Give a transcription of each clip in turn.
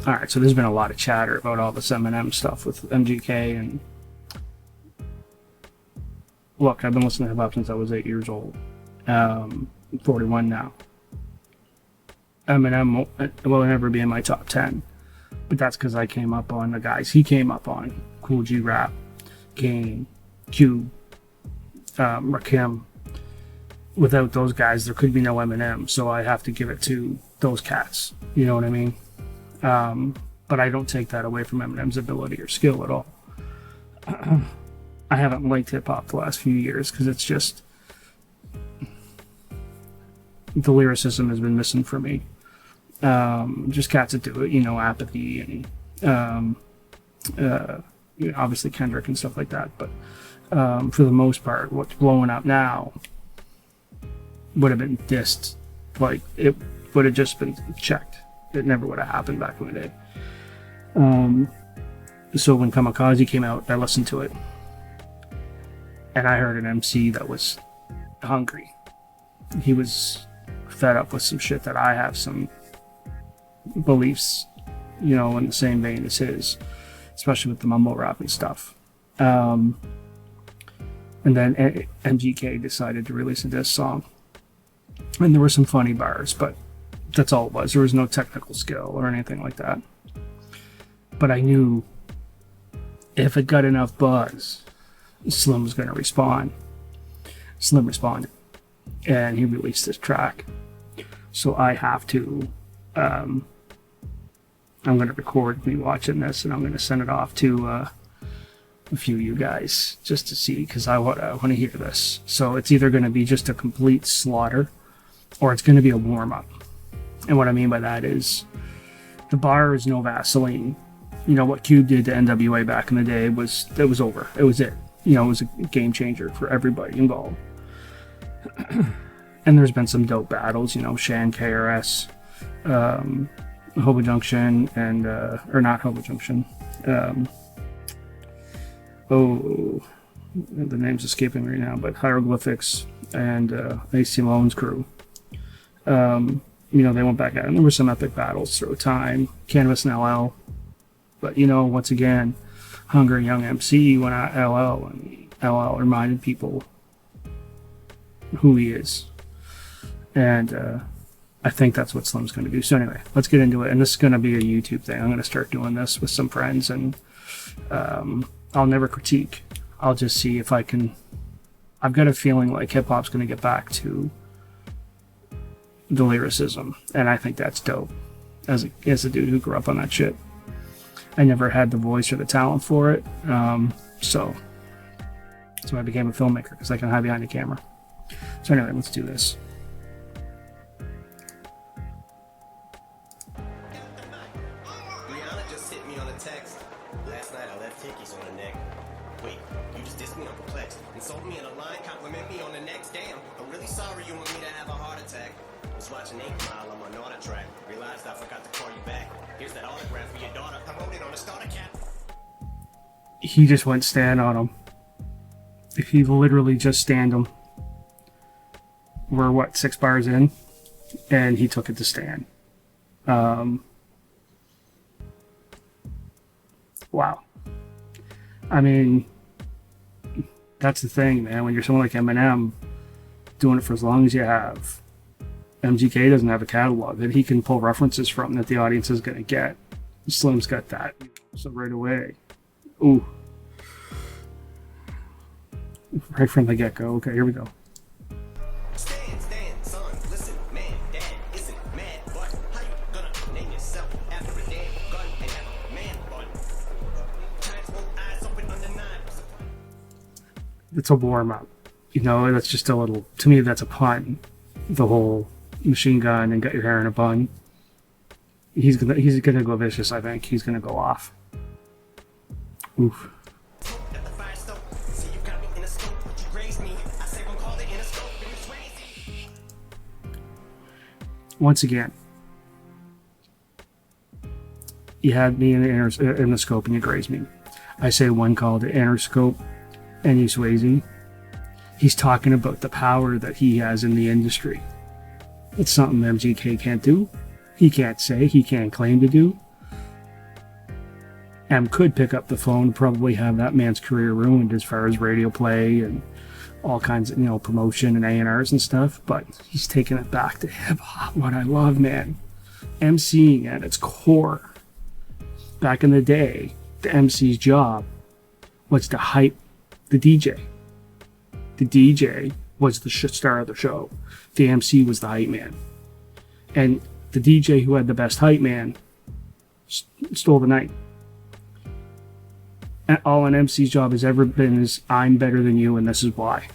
All right, so there's been a lot of chatter about all this Eminem stuff with MGK, and look, I've been listening to hip hop since I was 8 years old. I'm 41 now. Eminem will never be in my top 10, but that's because I came up on the guys he came up on: Cool G Rap, Game, Cube, Rakim. Without those guys, there could be no Eminem, so I have to give it to those cats. You know what I mean? But I don't take that away from Eminem's ability or skill at all. I haven't liked hip-hop the last few years because it's just... the lyricism has been missing for me. Just cats that do it, you know, Apathy and you know, obviously Kendrick and stuff like that. But for the most part, what's blowing up now would have been dissed. Like, it would have just been checked. It never would have happened back in the day. So when Kamikaze came out, I listened to it. And I heard an MC that was hungry. He was fed up with some shit that I have some beliefs, you know, in the same vein as his, especially with the mumble rap and stuff. And then MGK decided to release a diss song. And there were some funny bars, but that's all it was. There was no technical skill or anything like that. But I knew if it got enough buzz, Slim was going to respond. Slim responded. And he released this track. So I have to... I'm going to record me watching this, and I'm going to send it off to a few of you guys just to see, because I want to hear this. So it's either going to be just a complete slaughter, or it's going to be a warm-up. And what I mean by that is the bar is no Vaseline. You know, what Cube did to NWA back in the day was over. It was it. You know, it was a game changer for everybody involved. And there's been some dope battles, you know, Shan, KRS, Hobo Junction, and, or not Hobo Junction. The name's escaping right now, but Hieroglyphics and AC Lone's crew. You know, they went back at it. And there were some epic battles through time, Canvas and LL. But, you know, once again, Hungry Young MC went at LL, and LL reminded people who he is. And I think that's what Slim's going to do. So anyway, let's get into it. And this is going to be a YouTube thing. I'm going to start doing this with some friends, and I'll never critique. I'll just see if I can... I've got a feeling like hip-hop's going to get back to the lyricism, and I think that's dope. As a dude who grew up on that shit, I never had the voice or the talent for it, so I became a filmmaker, because I can hide behind the camera. So anyway, let's do this. Watching 8 Mile on my Nora track. Realized I forgot to call you back. Here's that autograph for your daughter. I wrote it on a starter cap. He just went stand on him. He literally just stand him. We're what, 6 bars in? And he took it to stand. Wow. I mean, that's the thing, man. When you're someone like Eminem, doing it for as long as you have, MGK doesn't have a catalog that he can pull references from that the audience is going to get. Slim's got that. So right away. Ooh. Right from the get-go. Okay, here we go. Stand, son, listen, man, dad isn't mad, but how you gonna name yourself after a damn gun and have a man bun? Times won't eyes open undeniable. It's a warm-up. You know, that's just a little... To me, that's a pun. The whole... machine gun and got your hair in a bun. He's gonna go vicious. I think he's gonna go off. Oof. Once again, you had me in the scope and you grazed me. I say one call to Interscope and you Swayze. He's talking about the power that he has in the industry. It's something MGK can't do. He can't say. He can't claim to do. M could pick up the phone, probably have that man's career ruined as far as radio play and all kinds of, promotion and A&Rs and stuff, but he's taking it back to hip-hop, what I love, man. MCing at its core. Back in the day, the MC's job was to hype the DJ. The DJ was the star of the show. The MC was the hype man. And the DJ who had the best hype man stole the night. And all an MC's job has ever been is, I'm better than you and this is why.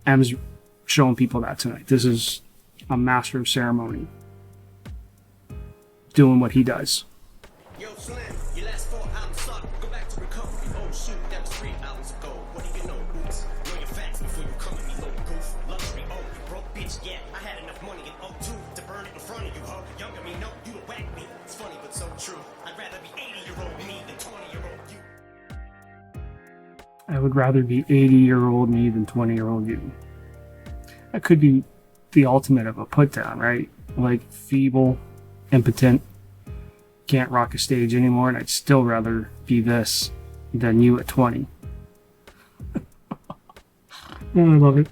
M's showing people that tonight. This is a master of ceremony. Doing what he does. Yo, Slim, your last 4 albums suck. Go back to recovery. Oh, shoot, that was 3 albums ago. What do you know, Oops? Know your facts before you come at me, little goof. Luxury, oh, you broke bitch, yeah. I had enough money in '02 to burn it in front of you, ho. Younger me, no, you don't whack me. It's funny, but so true. I'd rather be 80-year-old me than 20-year-old you. I would rather be 80-year-old me than 20-year-old you. That could be the ultimate of a put down, right? Like feeble, impotent, can't rock a stage anymore, and I'd still rather be this than you at 20. Oh, I love it.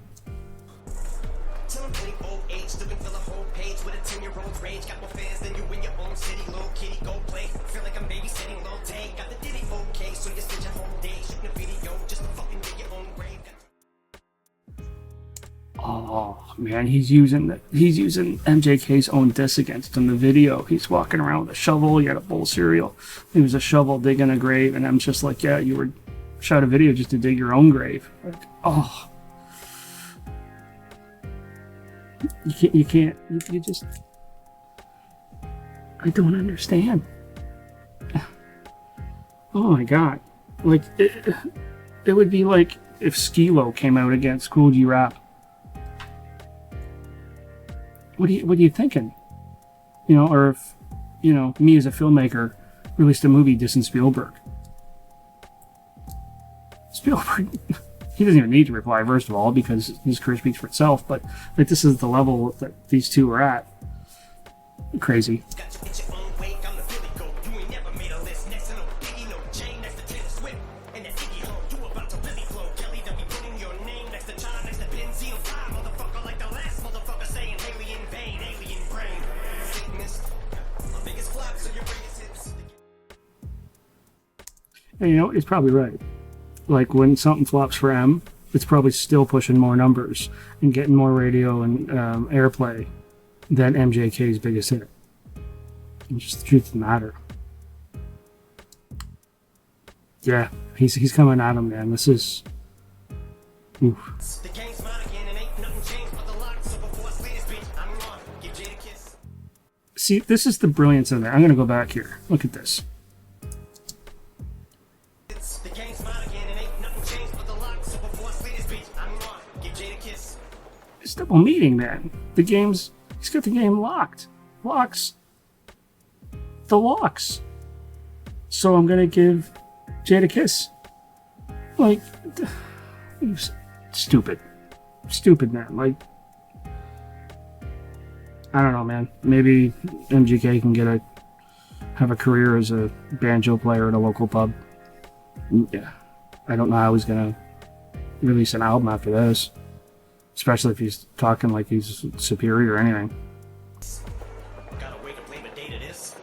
Till I'm getting old age, still can fill a whole page with a 10-year-old's rage. Got more fans than you in your own city, little kitty, go play. Feel like I'm babysitting low take. Got the ditty okay, so you spend your whole day shooting a video just to fucking get your own grave. Oh man, he's using MJK's own diss against him. The video, he's walking around with a shovel. He had a bowl of cereal. He was a shovel digging a grave, and I'm just like, yeah, you were shot a video just to dig your own grave. Like, oh, you can't. You just, I don't understand. Oh my god, like it would be like if Skilo came out against Cool G Rap. What are you thinking? Or if, me as a filmmaker released a movie dissing Spielberg. Spielberg, he doesn't even need to reply, first of all, because his career speaks for itself, but like, this is the level that these two are at. Crazy. And he's probably right. Like when something flops for M, it's probably still pushing more numbers and getting more radio and airplay than MJK's biggest hit. And just the truth of the matter. Yeah, he's coming at him, man. This is. Oof. See, this is the brilliance of it. I'm gonna go back here. Look at this. It's double meeting, man. He's got the game locked. Locks. The locks. So I'm gonna give Jade a kiss. Like, stupid. Stupid, man. Like, I don't know, man. Maybe MGK can have a career as a banjo player at a local pub. Yeah. I don't know how he's gonna release an album after this. Especially if he's talking like he's superior or anything. Got a way to blame a day to this.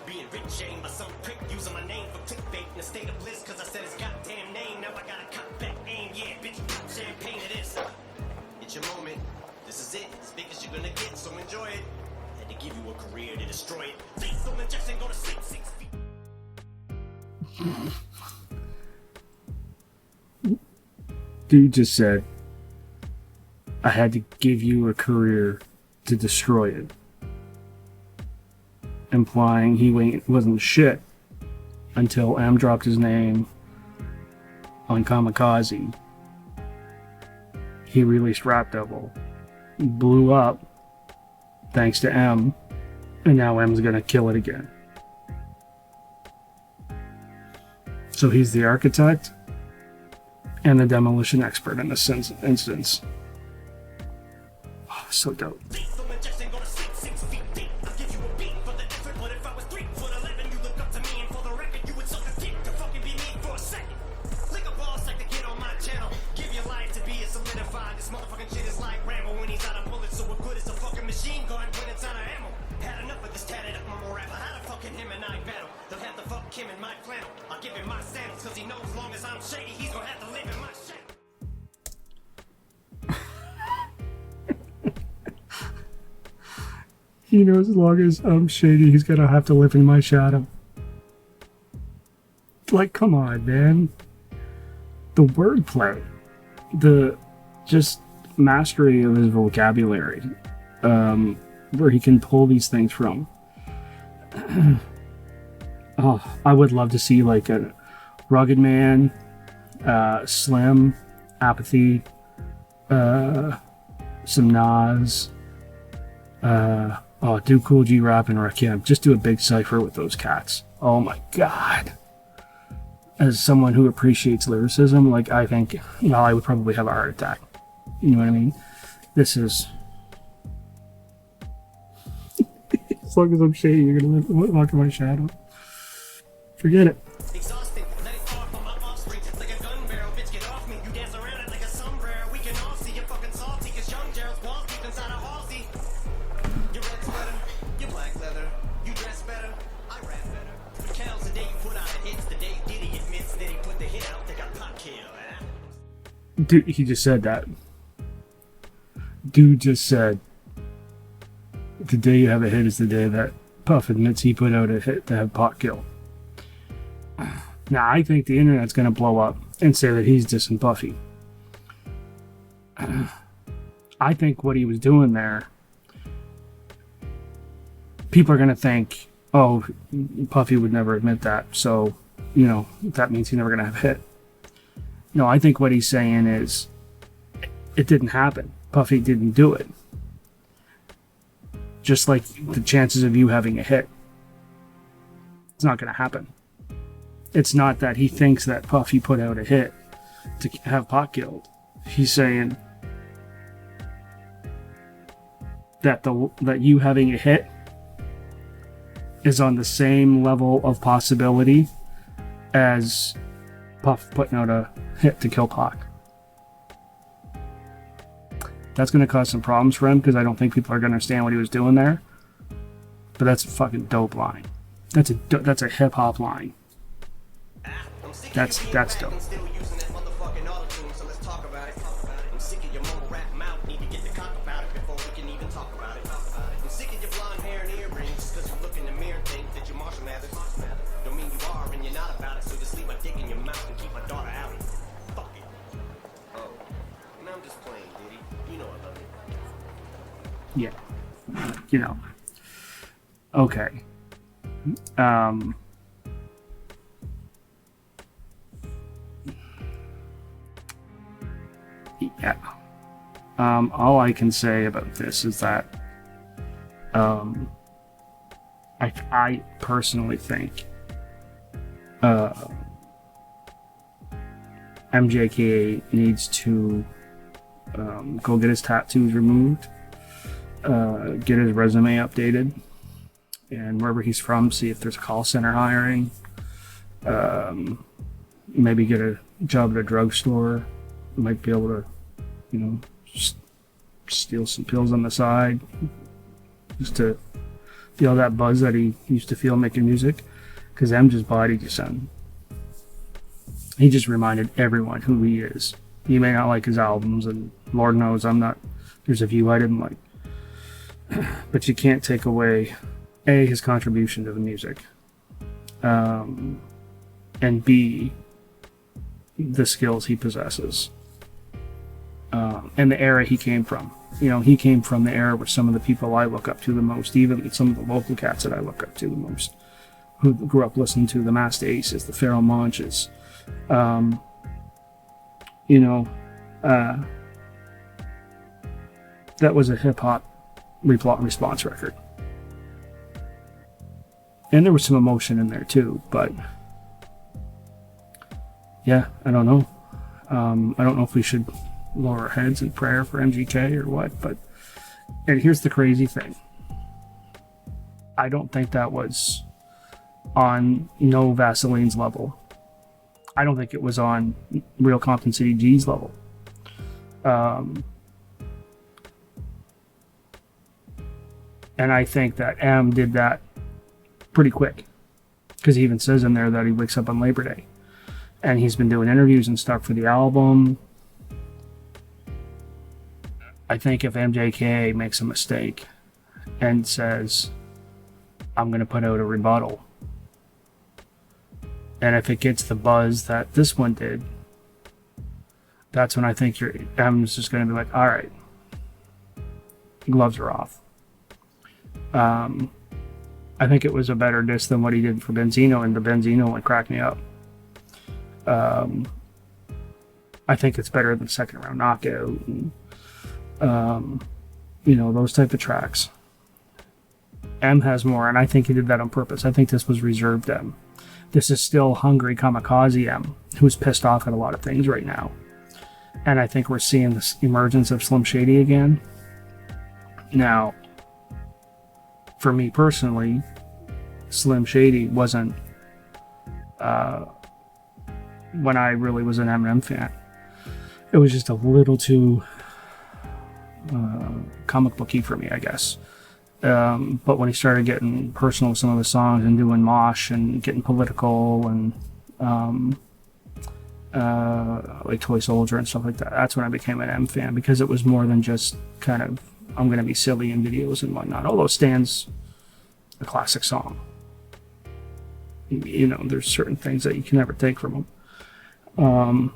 Being rich shame by some prick using my name for clickbait in a state of bliss cause I said his goddamn name. Now I gotta cut back aim. Yeah, bitch, champagne it is. It's your moment. This is it. As big as you're gonna get, so enjoy it. Had to give you a career to destroy it. Lethal injection, go to 6 feet. Dude just said, I had to give you a career to destroy it. Implying he wasn't shit until M dropped his name on Kamikaze. He released Rap Devil. Blew up thanks to M. And now M's gonna kill it again. So he's the architect and the demolition expert in this instance. Oh, so dope. You know, as long as I'm shady, he's gonna have to live in my shadow. Like, come on, man. The wordplay, the just mastery of his vocabulary, where he can pull these things from. Oh, I would love to see like a Rugged Man, Slim, Apathy, some Nas, do Cool G Rap and Rakim. Just do a big cipher with those cats. Oh my god. As someone who appreciates lyricism, like, I think, well, I would probably have a heart attack. You know what I mean? This is... As long as I'm shady, you're gonna walk in my shadow. Forget it. Exhausted, let it off on my offspring. Like a gun barrel, bitch, get off me. You dance around it like a sombrero. We can all see you're fucking salty, cause young Gerald's walls deep inside a Halsey. Your red sweater, your black leather. You dress better, I rap better. But counts the day you put out a hit, the day Diddy admits that he put the hit out, they got pop kill, Dude, he just said that. Dude just said, the day you have a hit is the day that Puff admits he put out a hit to have pot kill. Now, I think the internet's going to blow up and say that he's dissing Puffy. I think what he was doing there, people are going to think, oh, Puffy would never admit that, so, you know, that means he's never going to have a hit. No, I think what he's saying is, it didn't happen. Puffy didn't do it. Just like the chances of you having a hit. It's not going to happen. It's not that he thinks that Puffy put out a hit to have pot killed. He's saying that that you having a hit is on the same level of possibility as Puff putting out a hit to kill Pac. That's going to cause some problems for him because I don't think people are going to understand what he was doing there. But that's a fucking dope line. That's a hip hop line. That's dope. Yeah. You know. Okay. Yeah. All I can say about this is that I personally think MJK needs to go get his tattoos removed, get his resume updated, and wherever he's from, see if there's a call center hiring, maybe get a job at a drugstore. Might be able to, you know, steal some pills on the side just to feel that buzz that he used to feel making music, because MJ's body just he just reminded everyone who he is. You may not like his albums, and Lord knows there's a few I didn't like, but you can't take away A, his contribution to the music, and B, the skills he possesses, and the era he came from. You know, he came from the era where some of the people I look up to the most, even some of the local cats that I look up to the most, who grew up listening to the Master Aces, the Pharoah Monches, you know, that was a hip-hop response record. And there was some emotion in there too, but yeah, I don't know. I don't know if we should lower our heads in prayer for MGK or what, but, and here's the crazy thing. I don't think that was on No Vaseline's level. I don't think it was on Real Compton City G's level. And I think that M did that pretty quick, because he even says in there that he wakes up on Labor Day, and he's been doing interviews and stuff for the album. I think if MJK makes a mistake and says, I'm going to put out a rebuttal. And if it gets the buzz that this one did, that's when I think M's just going to be like, all right, gloves are off. I think it was a better diss than what he did for Benzino, and the Benzino one cracked me up. I think it's better than Second Round Knockout, and, those type of tracks. M has more, and I think he did that on purpose. I think this was reserved M. This is still hungry kamikaze M, who's pissed off at a lot of things right now. And I think we're seeing this emergence of Slim Shady again. Now, for me personally, Slim Shady wasn't when I really was an Eminem fan. It was just a little too comic booky for me, I guess. But when he started getting personal with some of the songs and doing mosh and getting political and like Toy Soldier and stuff like that, that's when I became an M fan, because it was more than just kind of, I'm going to be silly in videos and whatnot. Although Stan's a classic song. There's certain things that you can never take from him.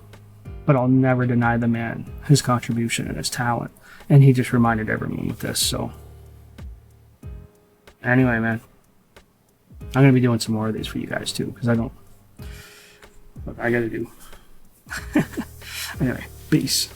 But I'll never deny the man his contribution and his talent. And he just reminded everyone with this, so. Anyway, man. I'm going to be doing some more of these for you guys, too, because I got to do. Anyway, peace.